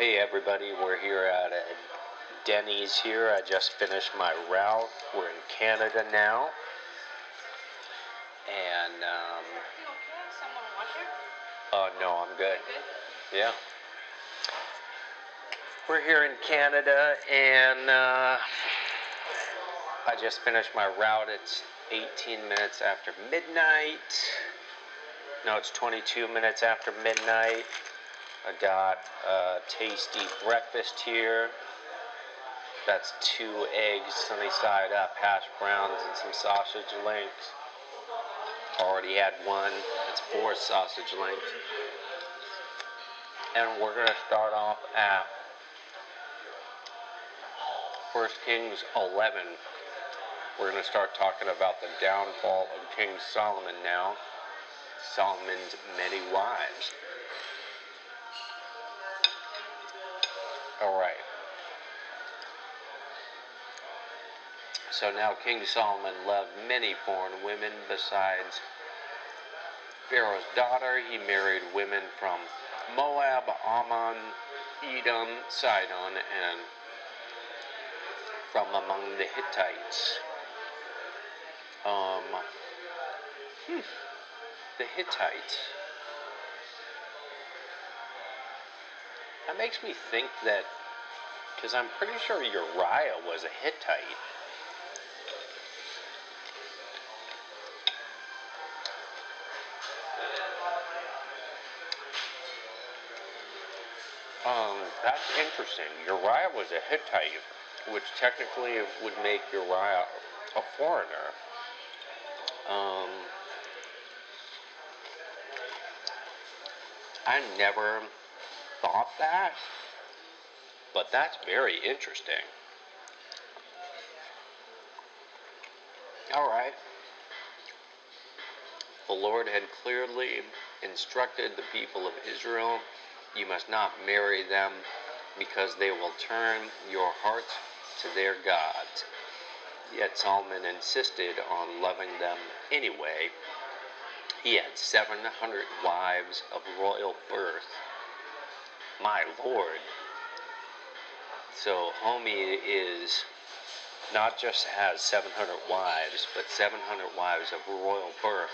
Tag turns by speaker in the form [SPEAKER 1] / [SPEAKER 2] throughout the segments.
[SPEAKER 1] Hey everybody, we're here at Denny's here. I just finished my route. We're in Canada now. And,
[SPEAKER 2] You okay? Someone watch it?
[SPEAKER 1] oh no, I'm good.
[SPEAKER 2] Good?
[SPEAKER 1] Yeah. We're here in Canada and I just finished my route. It's 18 minutes after midnight. No, it's 22 minutes after midnight. I got a tasty breakfast here. That's 2 eggs, sunny side up, hash browns, and some sausage links. Already had one. It's 4 sausage links. And we're going to start off at 1 Kings 11. We're going to start talking about the downfall of King Solomon now. Solomon's many wives. Alright. So now King Solomon loved many foreign women besides Pharaoh's daughter. He married women from Moab, Ammon, Edom, Sidon, and from among the Hittites. The Hittites. That makes me think that, because I'm pretty sure Uriah was a Hittite. That's interesting. Uriah was a Hittite, which technically would make Uriah a foreigner. I never thought that, but that's very interesting. Alright. The Lord had clearly instructed the people of Israel, you must not marry them, because they will turn your hearts to their gods. Yet Solomon insisted on loving them anyway. He had 700 wives of royal birth. My Lord. So Homie is not just has 700 wives, but 700 wives of royal birth.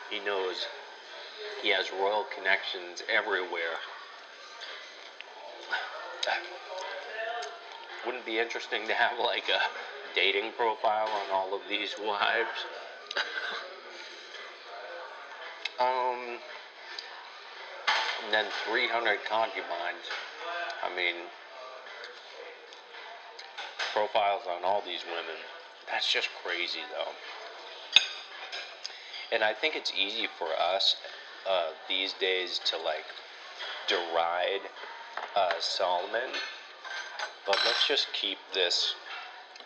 [SPEAKER 1] He knows he has royal connections everywhere. Wouldn't it be interesting to have like a dating profile on all of these wives? And then 300 concubines. I mean, profiles on all these women. That's just crazy, though. And I think it's easy for us these days to like deride Solomon, but let's just keep this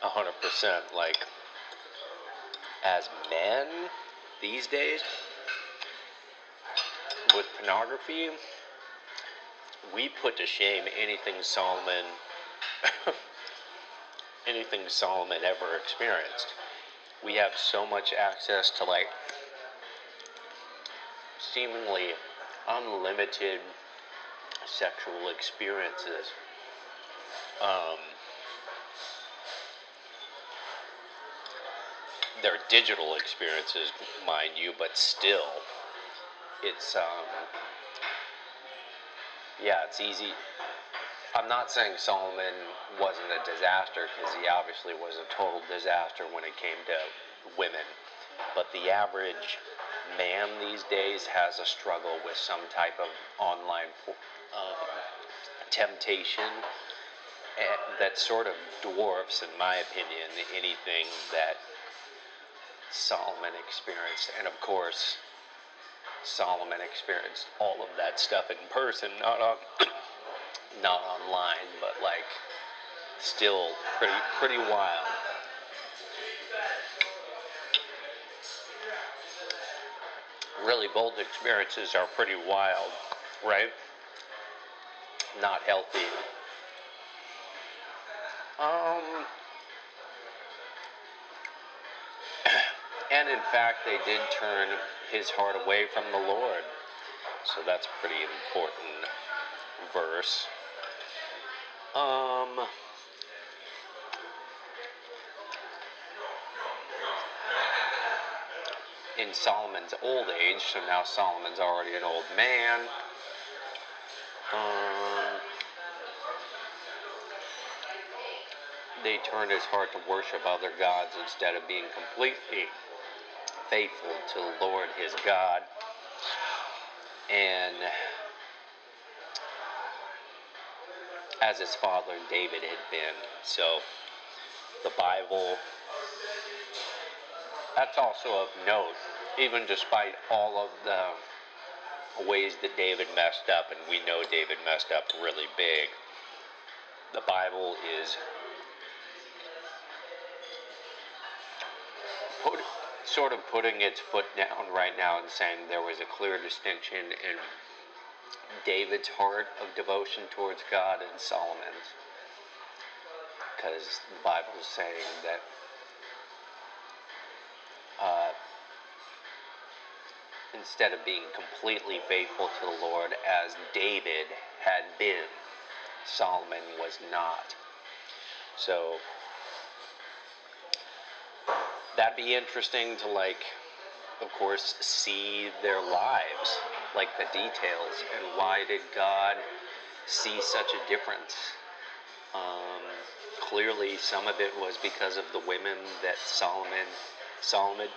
[SPEAKER 1] 100%. Like, as men these days, with pornography, we put to shame anything Solomon ever experienced. We have so much access to like seemingly unlimited sexual experiences. They're digital experiences, mind you, but still, it's it's easy. I'm not saying Solomon wasn't a disaster, because he obviously was a total disaster when it came to women. But the average man these days has a struggle with some type of online temptation that sort of dwarfs, in my opinion, anything that Solomon experienced. And of course, Solomon experienced all of that stuff in person, not online, but like still pretty wild. Really, both experiences are pretty wild, right? Not healthy. And in fact, they did turn his heart away from the Lord. So that's a pretty important verse. Um, in Solomon's old age, so now Solomon's already an old man. They turned his heart to worship other gods instead of being completely faithful to the Lord his God. And as his father David had been. So the Bible, that's also of note, even despite all of the ways that David messed up, and we know David messed up really big. The Bible is sort of putting its foot down right now and saying there was a clear distinction in David's heart of devotion towards God and Solomon's. Because the Bible is saying that instead of being completely faithful to the Lord as David had been, Solomon was not. So that'd be interesting to, like, of course, see their lives, like the details, and why did God see such a difference? Clearly, some of it was because of the women that Solomon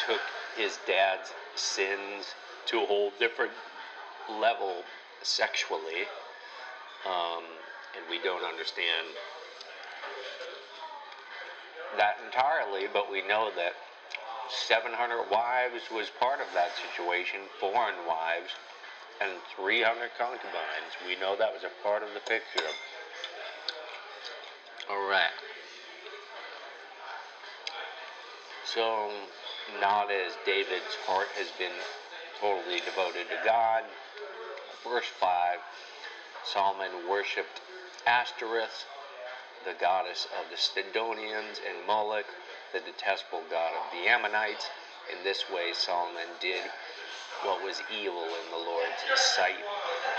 [SPEAKER 1] took his dad's sins to a whole different level sexually, and we don't understand that entirely, but we know that 700 wives was part of that situation, foreign wives, and 300 concubines. We know that was a part of the picture. Alright. So, not as David's heart has been totally devoted to God. Verse 5, Solomon worshipped Ashtoreth, the goddess of the Sidonians, and Moloch, the detestable god of the Ammonites. In this way, Solomon did what was evil in the Lord's sight.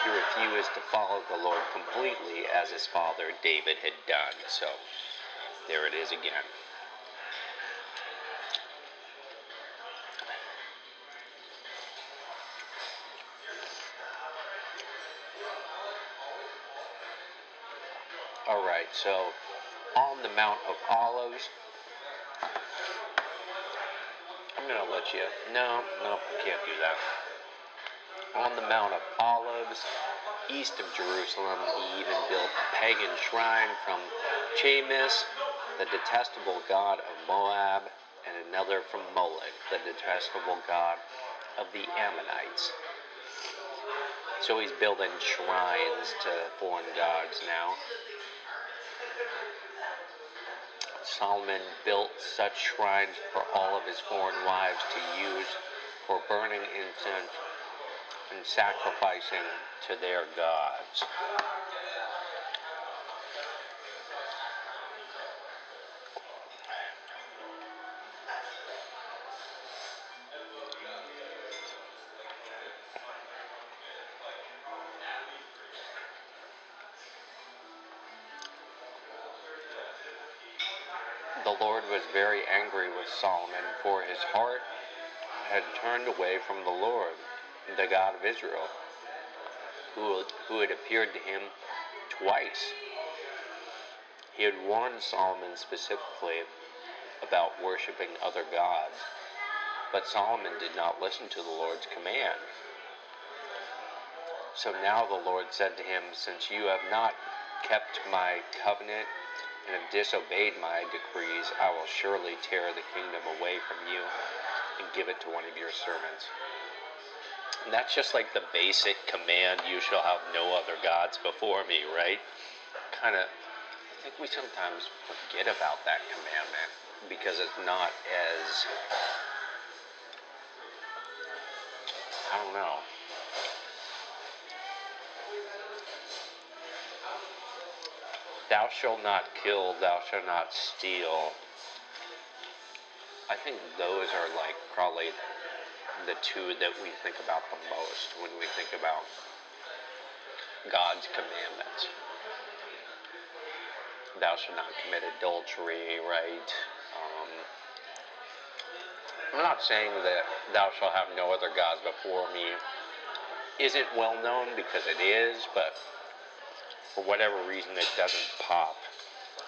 [SPEAKER 1] He refused to follow the Lord completely as his father David had done. So, there it is again. Alright, so on the Mount of Olives, I'm going to let you, no, can't do that. On the Mount of Olives, east of Jerusalem, he even built a pagan shrine from Chemosh, the detestable god of Moab, and another from Moloch, the detestable god of the Ammonites. So he's building shrines to foreign gods now. Solomon built such shrines for all of his foreign wives to use for burning incense and sacrificing to their gods. The Lord was very angry with Solomon, for his heart had turned away from the Lord, the God of Israel, who had appeared to him twice. He had warned Solomon specifically about worshiping other gods, but Solomon did not listen to the Lord's command. So now the Lord said to him, "Since you have not kept my covenant and have disobeyed my decrees, I will surely tear the kingdom away from you and give it to one of your servants." And that's just like the basic command, "You shall have no other gods before me," right? I think we sometimes forget about that commandment because it's not as, I don't know. Thou shalt not kill, thou shalt not steal. I think those are like probably the two that we think about the most when we think about God's commandments. thou shalt not commit adultery, right? I'm not saying that thou shalt have no other gods before me isn't well known, because it is, but for whatever reason it doesn't pop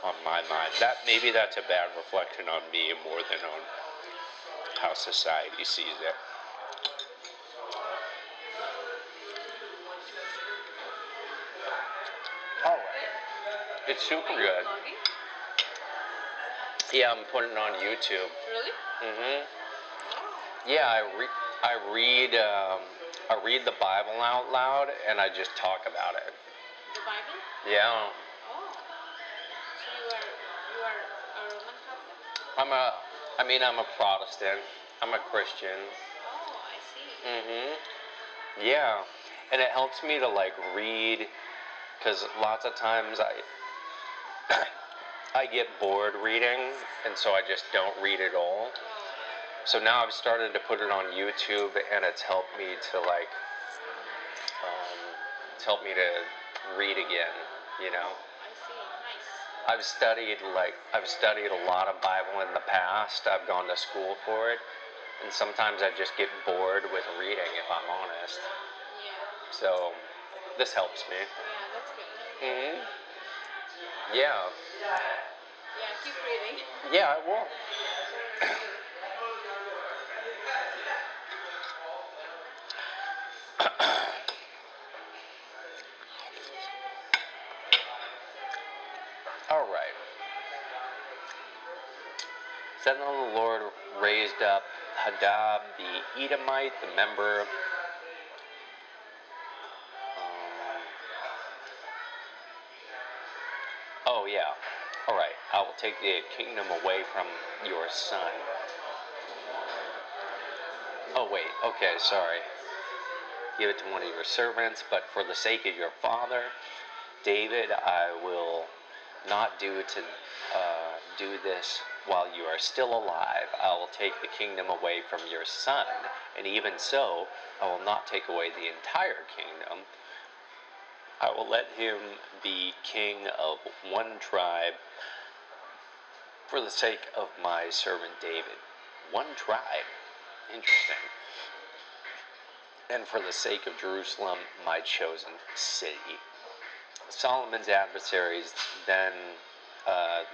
[SPEAKER 1] on my mind. Maybe that's a bad reflection on me more than on how society sees it. All right, it's super good. Yeah, I'm putting it on YouTube.
[SPEAKER 2] Really?
[SPEAKER 1] Mhm. Yeah, I read the Bible out loud, and I just talk about it.
[SPEAKER 2] The Bible?
[SPEAKER 1] Yeah.
[SPEAKER 2] Oh. So you are a Roman Catholic?
[SPEAKER 1] I'm a Protestant. I'm a Christian.
[SPEAKER 2] Oh, I see.
[SPEAKER 1] Mhm. Yeah, and it helps me to like read, because lots of times I get bored reading, and so I just don't read at all. So now I've started to put it on YouTube, and it's helped me to read again. You know.
[SPEAKER 2] I see. Nice.
[SPEAKER 1] I've studied a lot of Bible in the past. I've gone to school for it, and sometimes I just get bored with reading, if I'm honest.
[SPEAKER 2] Yeah.
[SPEAKER 1] So this helps me.
[SPEAKER 2] Yeah, that's good.
[SPEAKER 1] Mhm. Yeah.
[SPEAKER 2] Yeah, keep reading.
[SPEAKER 1] Yeah, I will. All right. Then the Lord raised up Hadad the Edomite, the member. Oh yeah. All right. I will take the kingdom away from your son. Oh wait. Okay. Sorry. Give it to one of your servants, but for the sake of your father, David, I will not do this while you are still alive. I will take the kingdom away from your son, and even so, I will not take away the entire kingdom. I will let him be king of one tribe for the sake of my servant David. One tribe. Interesting. And for the sake of Jerusalem, my chosen city. Solomon's adversaries, then,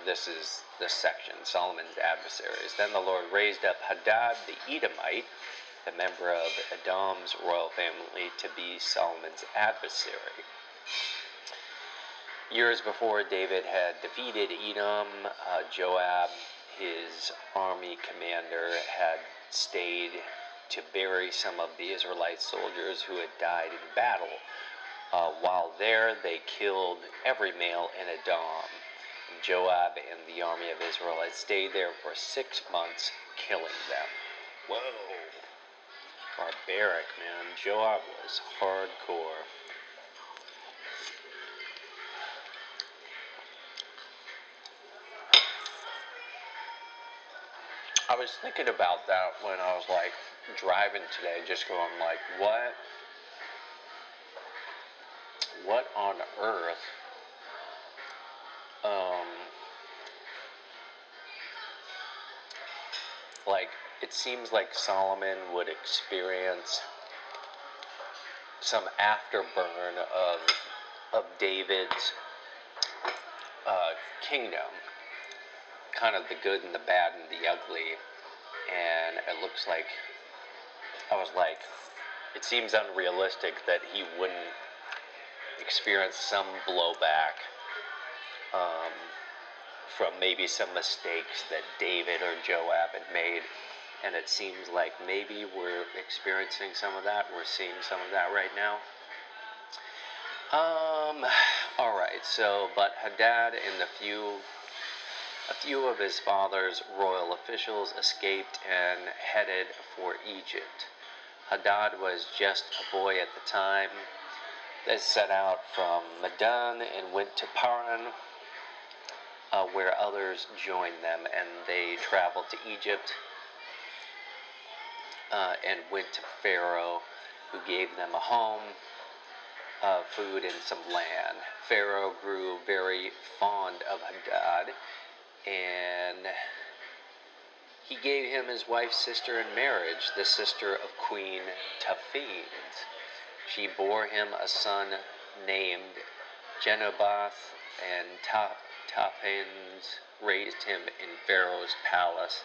[SPEAKER 1] this is this section, Solomon's adversaries. Then the Lord raised up Hadad the Edomite, a member of Edom's royal family, to be Solomon's adversary. Years before David had defeated Edom, Joab, his army commander, had stayed to bury some of the Israelite soldiers who had died in battle. While there, they killed every male in Edom. Joab and the army of Israel had stayed there for 6 months, killing them. Whoa. Barbaric, man. Joab was hardcore. I was thinking about that when I was like driving today, just going like, what on earth like, it seems like Solomon would experience some afterburn of David's kingdom, kind of the good and the bad and the ugly, and it looks like, I was like, it seems unrealistic that he wouldn't experience some blowback from maybe some mistakes that David or Joab had made, and it seems like maybe we're experiencing some of that. We're seeing some of that right now. Alright, so, but Hadad and a few of his father's royal officials escaped and headed for Egypt. Hadad was just a boy at the time. They set out from Madon and went to Paran, where others joined them, and they traveled to Egypt and went to Pharaoh, who gave them a home. food and some land. Pharaoh grew very fond of Hadad, and he gave him his wife's sister in marriage, the sister of Queen Taphanes. She bore him a son named Genobath, and Taphanes raised him in Pharaoh's palace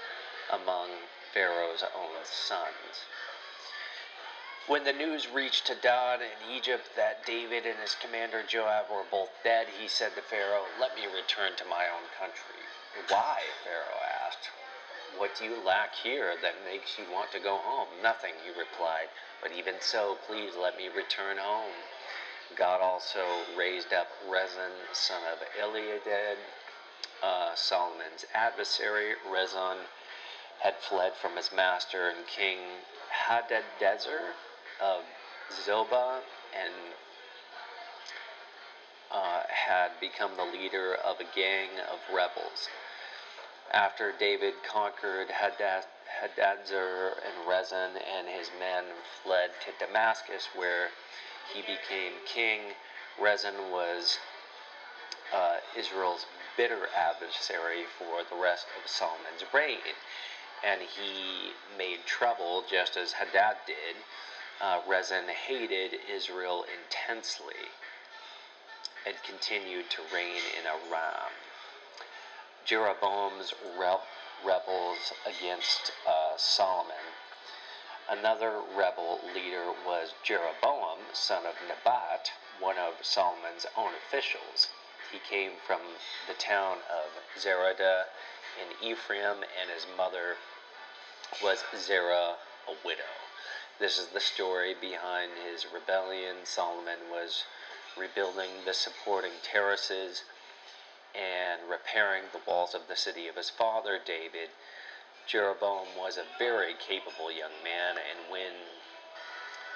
[SPEAKER 1] among Pharaoh's own sons. When the news reached Hadad in Egypt that David and his commander Joab were both dead, he said to Pharaoh, "Let me return to my own country." "Why?" Pharaoh asked. "What do you lack here that makes you want to go home?" "Nothing," he replied, "but even so, please let me return home." God also raised up Rezon, son of Eliadad, Solomon's adversary. Rezon had fled from his master and King Hadadezer of Zobah, and had become the leader of a gang of rebels. After David conquered Hadadezer and Rezon, and his men fled to Damascus, where he became king. Rezon was Israel's bitter adversary for the rest of Solomon's reign, and he made trouble just as Hadad did. Rezon hated Israel intensely and continued to reign in Aram. Jeroboam's rebels against Solomon. Another rebel leader was Jeroboam, son of Nebat, one of Solomon's own officials. He came from the town of Zeradah in Ephraim, and his mother was Zerah, a widow. This is the story behind his rebellion. Solomon was rebuilding the supporting terraces and repairing the walls of the city of his father David. Jeroboam was a very capable young man, and when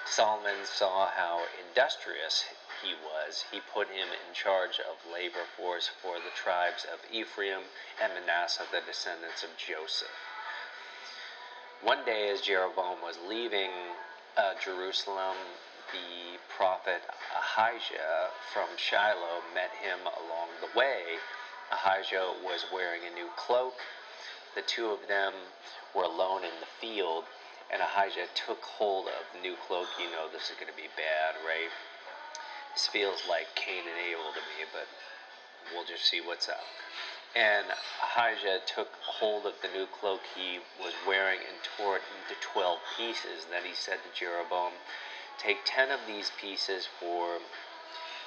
[SPEAKER 1] Solomon saw how industrious he was, he put him in charge of labor force for the tribes of Ephraim and Manasseh, the descendants of Joseph. One day, as Jeroboam was leaving Jerusalem, the prophet Ahijah from Shiloh met him along the way. Ahijah was wearing a new cloak. The two of them were alone in the field, and Ahijah took hold of the new cloak. You know this is going to be bad, right? This feels like Cain and Abel to me, but we'll just see what's up. And Ahijah took hold of the new cloak he was wearing and tore it into 12 pieces. Then he said to Jeroboam, "Take 10 of these pieces, for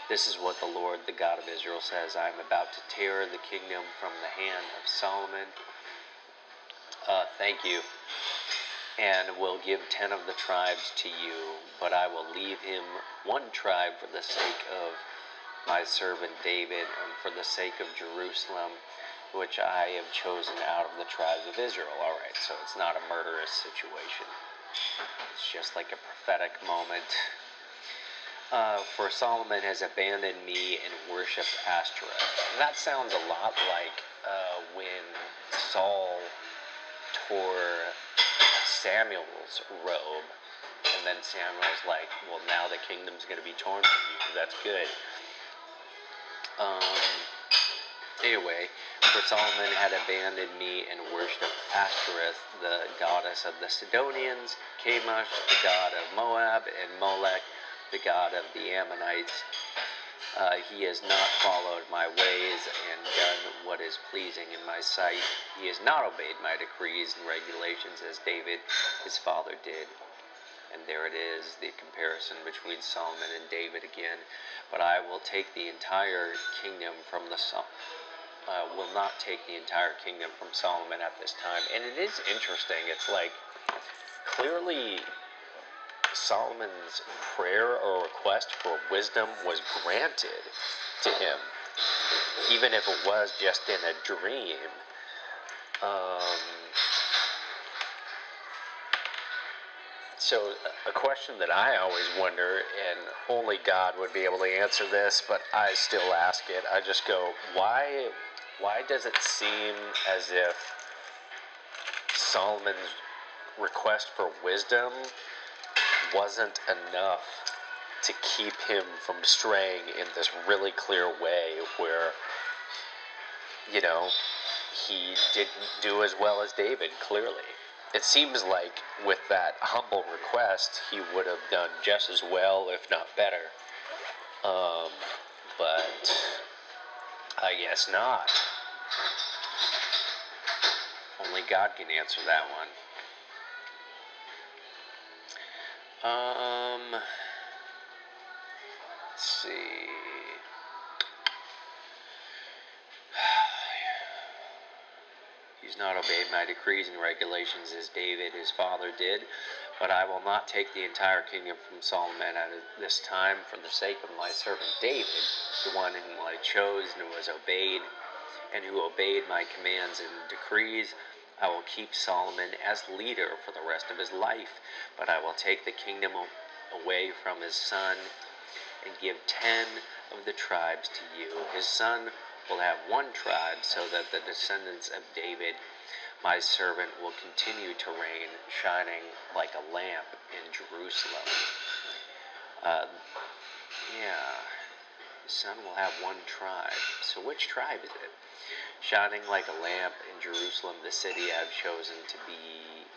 [SPEAKER 1] this is what the Lord, the God of Israel, says. I am about to tear the kingdom from the hand of Solomon. Thank you. And will give 10 of the tribes to you, but I will leave him one tribe for the sake of my servant David, and for the sake of Jerusalem, which I have chosen out of the tribes of Israel." All right, so it's not a murderous situation. It's just like a prophetic moment. "For Solomon has abandoned me and worshipped Ashtoreth." And that sounds a lot like when Saul tore Samuel's robe, and then Samuel's like, "Well, now the kingdom's going to be torn from you. That's good." Anyway, "For Solomon had abandoned me and worshipped Ashtoreth, the goddess of the Sidonians, Chemosh, the god of Moab, and Molech, the god of the Ammonites. He has not followed my ways and done what is pleasing in my sight. He has not obeyed my decrees and regulations as David, his father, did." And there it is, the comparison between Solomon and David again. "But I will take the entire kingdom from will not take the entire kingdom from Solomon at this time." And it is interesting. It's like, clearly Solomon's prayer or request for wisdom was granted to him, even if it was just in a dream. So a question that I always wonder, and only God would be able to answer this, but I still ask it. I just go, why does it seem as if Solomon's request for wisdom wasn't enough to keep him from straying in this really clear way where, you know, he didn't do as well as David, clearly. It seems like with that humble request, he would have done just as well, if not better. But I guess not. Only God can answer that one. Let's see. He's not obeyed my decrees and regulations as David his father did, but I will not take the entire kingdom from Solomon at this time for the sake of my servant David, the one whom I chose and who was obeyed, and who obeyed my commands and decrees. I will keep Solomon as leader for the rest of his life, but I will take the kingdom away from his son and give 10 of the tribes to you. His son will have 1 tribe, so that the descendants of David, my servant, will continue to reign, shining like a lamp in Jerusalem. His son will have 1 tribe. So which tribe is it? Shining like a lamp in Jerusalem, the city I've chosen to be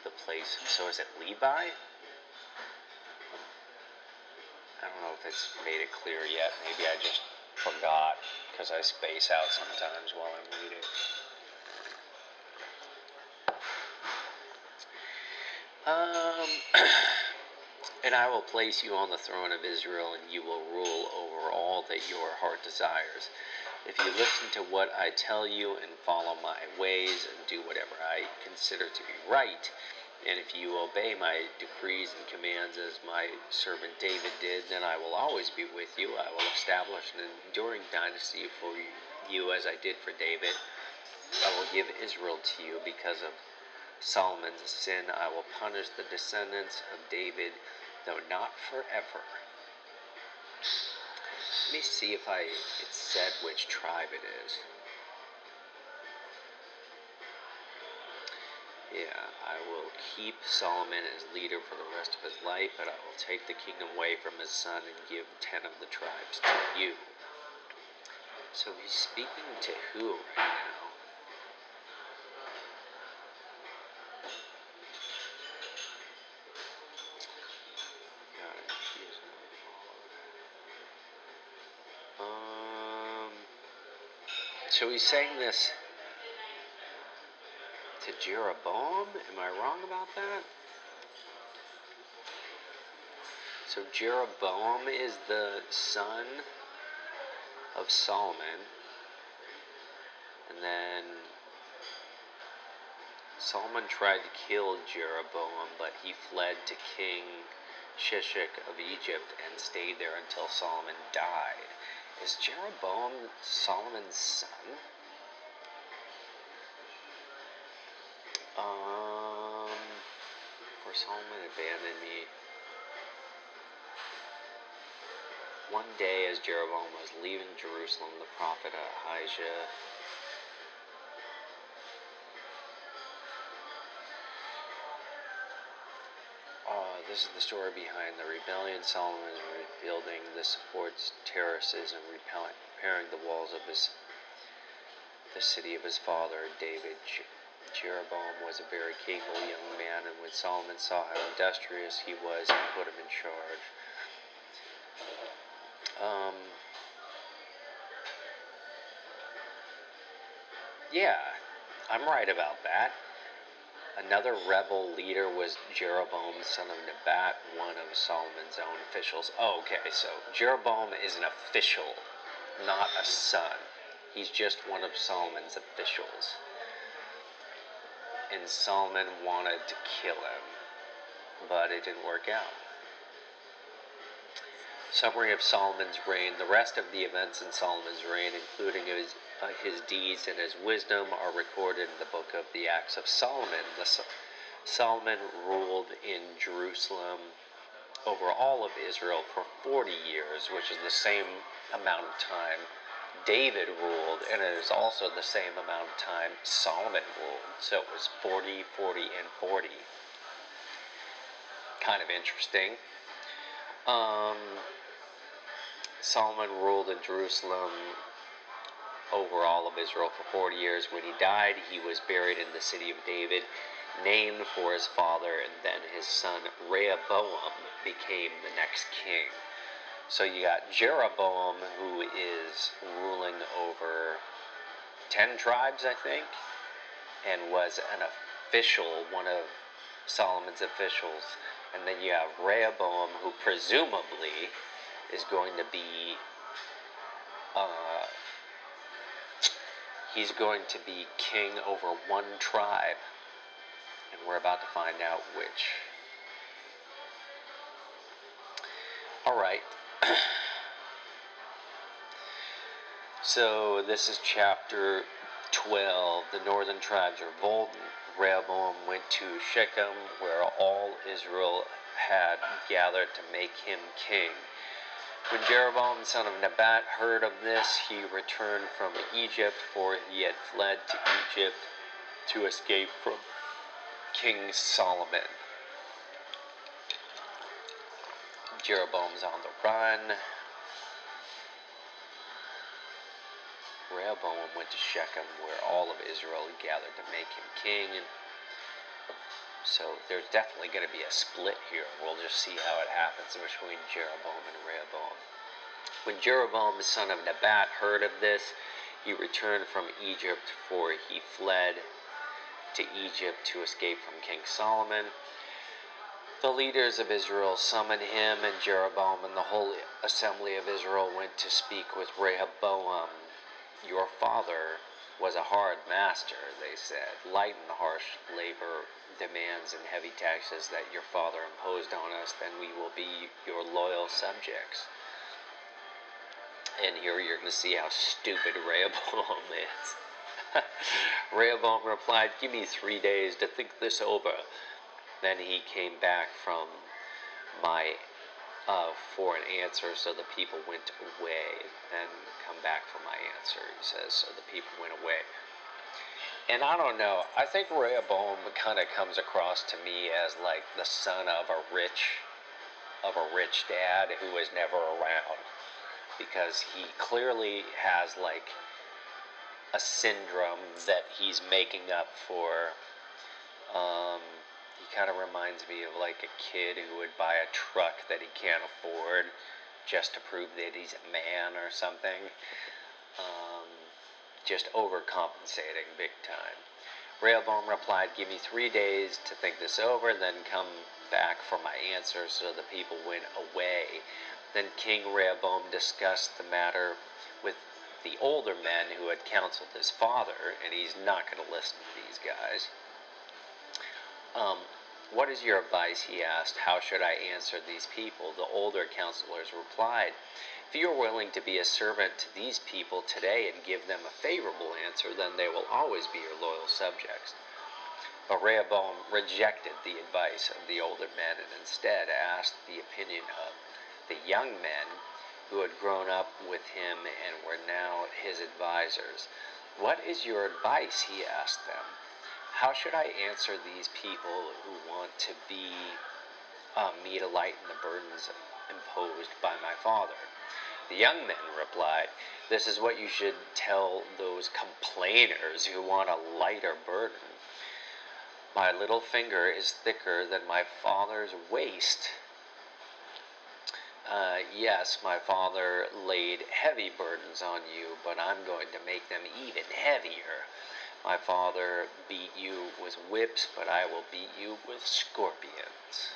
[SPEAKER 1] the place. So is it Levi? I don't know if it's made it clear yet. Maybe I just forgot, because I space out sometimes while I'm reading. And I will place you on the throne of Israel, and you will rule over all that your heart desires. If you listen to what I tell you and follow my ways and do whatever I consider to be right, and if you obey my decrees and commands as my servant David did, then I will always be with you. I will establish an enduring dynasty for you as I did for David. I will give Israel to you because of Solomon's sin. I will punish the descendants of David, though not forever. Let me see if it said which tribe it is. Yeah, I will keep Solomon as leader for the rest of his life, but I will take the kingdom away from his son and give 10 of the tribes to you. So he's speaking to who right now? So he's saying this to Jeroboam? Am I wrong about that? So Jeroboam is the son of Solomon, and then Solomon tried to kill Jeroboam, but he fled to King Shishak of Egypt and stayed there until Solomon died. Is Jeroboam Solomon's son? For Solomon abandoned me. One day as Jeroboam was leaving Jerusalem, the prophet Ahijah this is the story behind the rebellion. Solomon is rebuilding the supports, terraces, and repairing the walls of the city of his father, David. Jeroboam was a very capable young man, and when Solomon saw how industrious he was, he put him in charge. Yeah, I'm right about that. Another rebel leader was Jeroboam, son of Nebat, one of Solomon's own officials. Oh, okay, so Jeroboam is an official, not a son. He's just one of Solomon's officials. And Solomon wanted to kill him, but it didn't work out. Summary of Solomon's reign. The rest of the events in Solomon's reign, including his deeds and his wisdom, are recorded in the book of the Acts of Solomon. Solomon ruled in Jerusalem over all of Israel for 40 years, which is the same amount of time David ruled, and it is also the same amount of time Solomon ruled. So it was 40, 40, and 40. Kind of interesting. Um, Solomon ruled in Jerusalem over all of Israel for 40 years. When he died, he was buried in the city of David, named for his father, and then his son Rehoboam became the next king. So you got Jeroboam, who is ruling over 10 tribes, I think, and was an official, one of Solomon's officials. And then you have Rehoboam, who presumably is going to be, he's going to be king over one tribe. And we're about to find out which. Alright. So this is chapter 12. The northern tribes revolted. Rehoboam went to Shechem, where all Israel had gathered to make him king. When Jeroboam, son of Nebat, heard of this, he returned from Egypt, for he had fled to Egypt to escape from King Solomon. Jeroboam's on the run. Rehoboam went to Shechem, where all of Israel gathered to make him king. So there's definitely going to be a split here. We'll just see how it happens between Jeroboam and Rehoboam. When Jeroboam, son of Nebat, heard of this, he returned from Egypt, for he fled to Egypt to escape from King Solomon. The leaders of Israel summoned him, and Jeroboam and the whole assembly of Israel went to speak with Rehoboam. Your father was a hard master, they said. Lighten the harsh labor demands and heavy taxes that your father imposed on us, then we will be your loyal subjects. And here you're going to see how stupid Rehoboam is. Rehoboam replied, give me 3 days to think this over. Then he came back for an answer, so the people went away. Then come back for my answer, he says, so the people went away. And I don't know, I think Rehoboam kind of comes across to me as like the son of a rich dad who was never around, because he clearly has like a syndrome that he's making up for. He kind of reminds me of like a kid who would buy a truck that he can't afford just to prove that he's a man or something. Just overcompensating big time. Rehoboam replied, give me 3 days to think this over, then come back for my answer. So the people went away. Then King Rehoboam discussed the matter with the older men who had counseled his father, and he's not going to listen to these guys. What is your advice, he asked. How should I answer these people? The older counselors replied, if you are willing to be a servant to these people today and give them a favorable answer, then they will always be your loyal subjects. But Rehoboam rejected the advice of the older men and instead asked the opinion of the young men who had grown up with him and were now his advisors. What is your advice, he asked them. How should I answer these people who want to be me to lighten the burdens imposed by my father? The young men replied, this is what you should tell those complainers who want a lighter burden. My little finger is thicker than my father's waist. Yes, my father laid heavy burdens on you, but I'm going to make them even heavier. My father beat you with whips, but I will beat you with scorpions.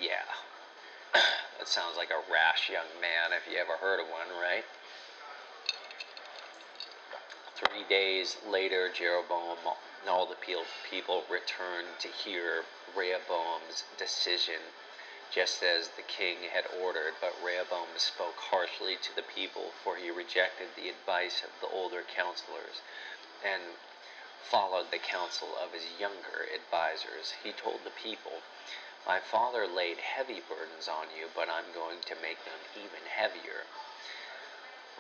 [SPEAKER 1] Yeah, that sounds like a rash young man if you ever heard of one, right? 3 days later, Jeroboam and all the people returned to hear Rehoboam's decision, just as the king had ordered. But Rehoboam spoke harshly to the people, for he rejected the advice of the older counselors and followed the counsel of his younger advisors. He told the people, my father laid heavy burdens on you, but I'm going to make them even heavier.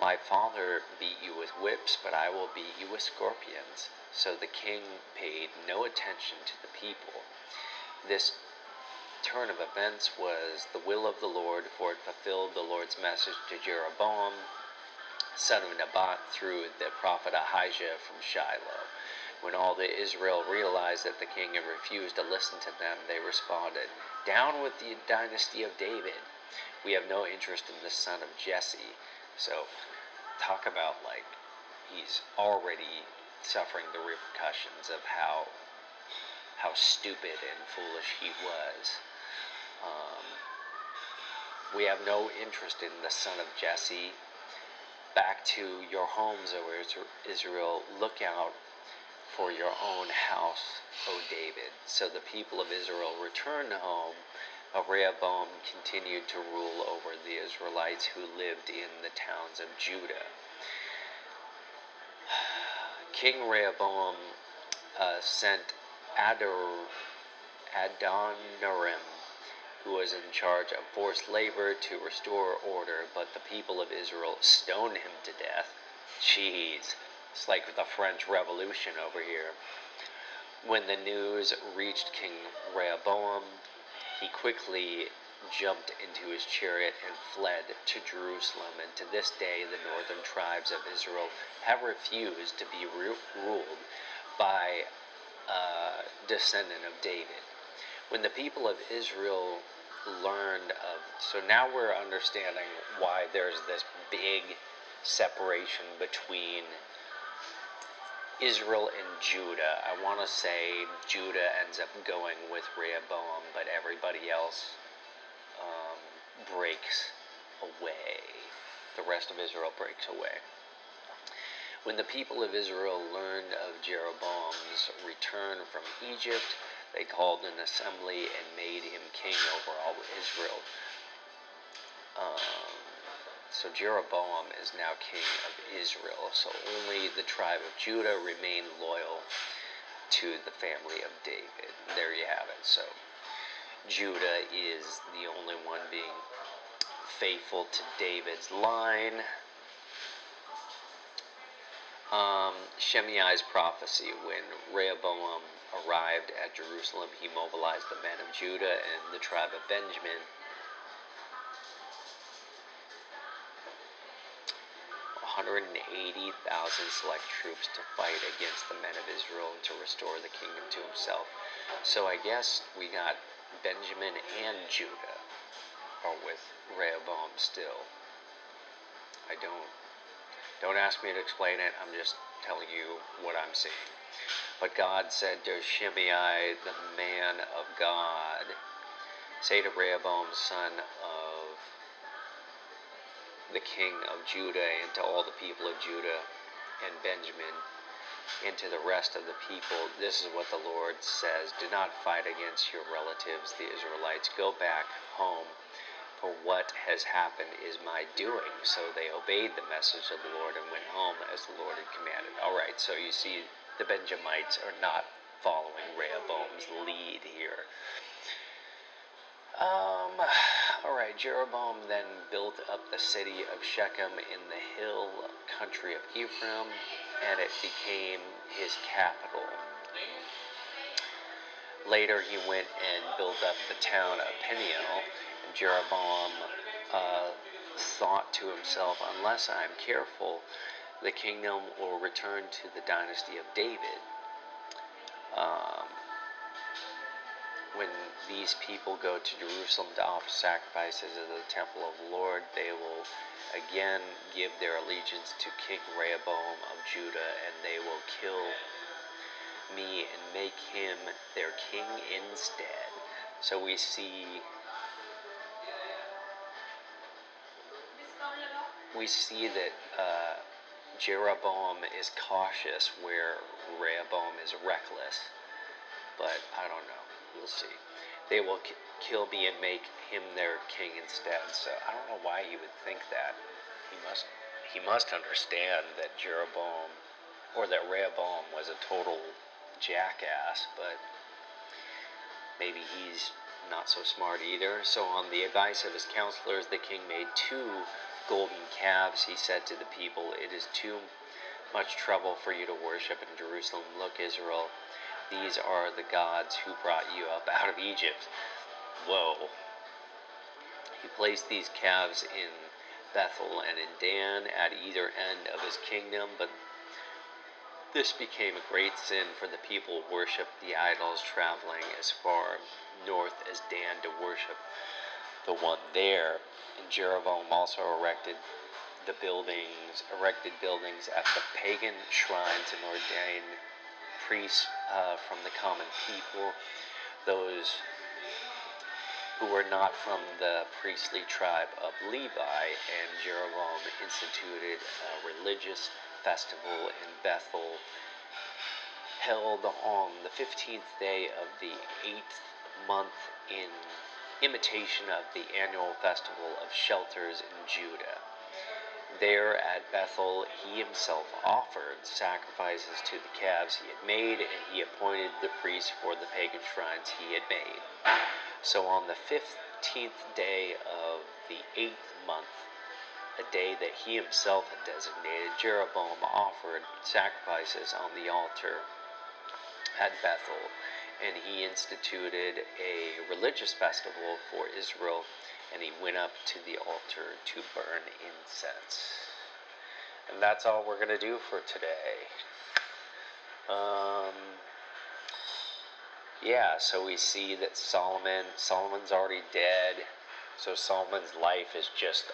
[SPEAKER 1] My father beat you with whips, but I will beat you with scorpions. So the king paid no attention to the people. This turn of events was the will of the Lord, for it fulfilled the Lord's message to Jeroboam, son of Nebat, through the prophet Ahijah from Shiloh. When all the Israel realized that the king had refused to listen to them, they responded, "Down with the dynasty of David. We have no interest in the son of Jesse." So, talk about, like, he's already suffering the repercussions of how stupid and foolish he was. We have no interest in the son of Jesse. Back to your homes, O Israel. Look out for your own house, O David. So the people of Israel returned home. Rehoboam continued to rule over the Israelites who lived in the towns of Judah. King Rehoboam sent Adoniram, who was in charge of forced labor, to restore order, but the people of Israel stoned him to death. Jeez, it's like the French Revolution over here. When the news reached King Rehoboam, he quickly jumped into his chariot and fled to Jerusalem, and to this day the northern tribes of Israel have refused to be ruled by a descendant of David. When the people of Israel learned of, so now we're understanding why there's this big separation between Israel and Judah. I want to say Judah ends up going with Rehoboam, but everybody else breaks away. The rest of Israel breaks away. When the people of Israel learned of Jeroboam's return from Egypt, they called an assembly and made him king over all Israel. So Jeroboam is now king of Israel. So only the tribe of Judah remained loyal to the family of David. There you have it. So Judah is the only one being faithful to David's line. Shimei's prophecy. When Rehoboam arrived at Jerusalem, he mobilized the men of Judah and the tribe of Benjamin. 180,000 select troops to fight against the men of Israel and to restore the kingdom to himself. So I guess we got Benjamin and Judah are with Rehoboam still. Don't ask me to explain it. I'm just telling you what I'm seeing. But God said to Shimei, the man of God, "Say to Rehoboam, son of the king of Judah, and to all the people of Judah and Benjamin, and to the rest of the people, this is what the Lord says: do not fight against your relatives, the Israelites. Go back home, for what has happened is my doing." So they obeyed the message of the Lord and went home as the Lord had commanded. Alright, so you see the Benjamites are not following Rehoboam's lead here. Alright, Jeroboam then built up the city of Shechem in the hill country of Ephraim, and it became his capital. Later he went and built up the town of Peniel, and Jeroboam thought to himself, "Unless I am careful, the kingdom will return to the dynasty of David." When these people go to Jerusalem to offer sacrifices at the temple of the Lord, they will again give their allegiance to King Rehoboam of Judah, and they will kill me and make him their king instead. So we see that Jeroboam is cautious where Rehoboam is reckless. But I don't know. We'll see. They will kill me and make him their king instead. So I don't know why he would think that. He must understand that Jeroboam, or that Rehoboam, was a total jackass, but maybe he's not so smart either. So on the advice of his counselors, the king made 2 golden calves. He said to the people, "It is too much trouble for you to worship in Jerusalem. Look, Israel, these are the gods who brought you up out of Egypt." whoa. He placed these calves in Bethel and in Dan at either end of his kingdom, but this became a great sin, for the people worshipped the idols, traveling as far north as Dan to worship the one there. And Jeroboam also erected buildings at the pagan shrines and ordained priests from the common people, those who were not from the priestly tribe of Levi. And Jeroboam instituted a religious festival in Bethel, held on the 15th day of the 8th month, in imitation of the annual festival of shelters in Judah. There at Bethel he himself offered sacrifices to the calves he had made, and he appointed the priests for the pagan shrines he had made. So on the 15th day of the 8th month, a day that he himself had designated, Jeroboam offered sacrifices on the altar at Bethel, and he instituted a religious festival for Israel, and he went up to the altar to burn incense. And that's all we're going to do for today. So we see that Solomon's already dead. So Solomon's life is just,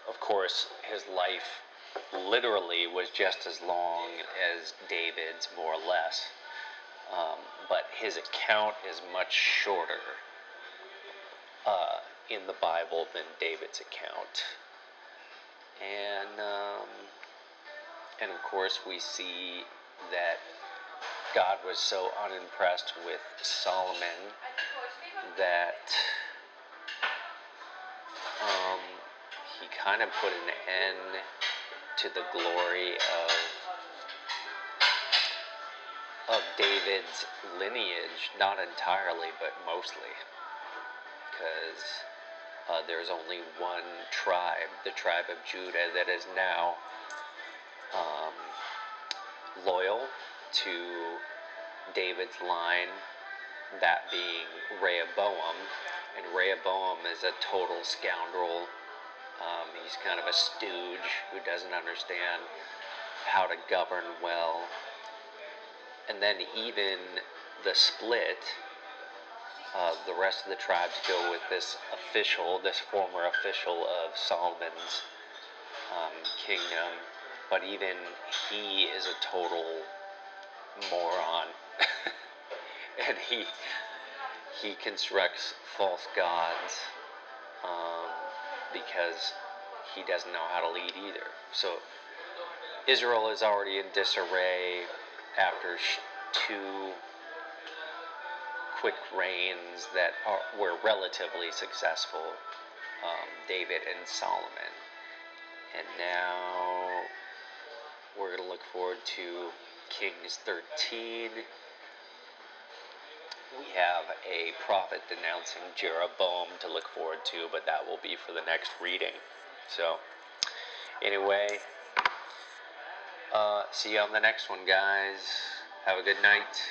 [SPEAKER 1] of course, his life literally was just as long as David's, more or less. But his account is much shorter in the Bible than David's account. And of course we see that God was so unimpressed with Solomon that he kind of put an end to the glory of David's lineage, not entirely, but mostly, because there's only one tribe, the tribe of Judah, that is now loyal to David's line, that being Rehoboam. And Rehoboam is a total scoundrel. He's kind of a stooge who doesn't understand how to govern well. And then even the split, the rest of the tribes go with this former official of Solomon's kingdom, but even he is a total moron. And he constructs false gods because he doesn't know how to lead either. So Israel is already in disarray after two quick reigns that were relatively successful, David and Solomon. And now we're going to look forward to Kings 13. We have a prophet denouncing Jeroboam to look forward to, but that will be for the next reading. So, anyway, see you on the next one, guys. Have a good night.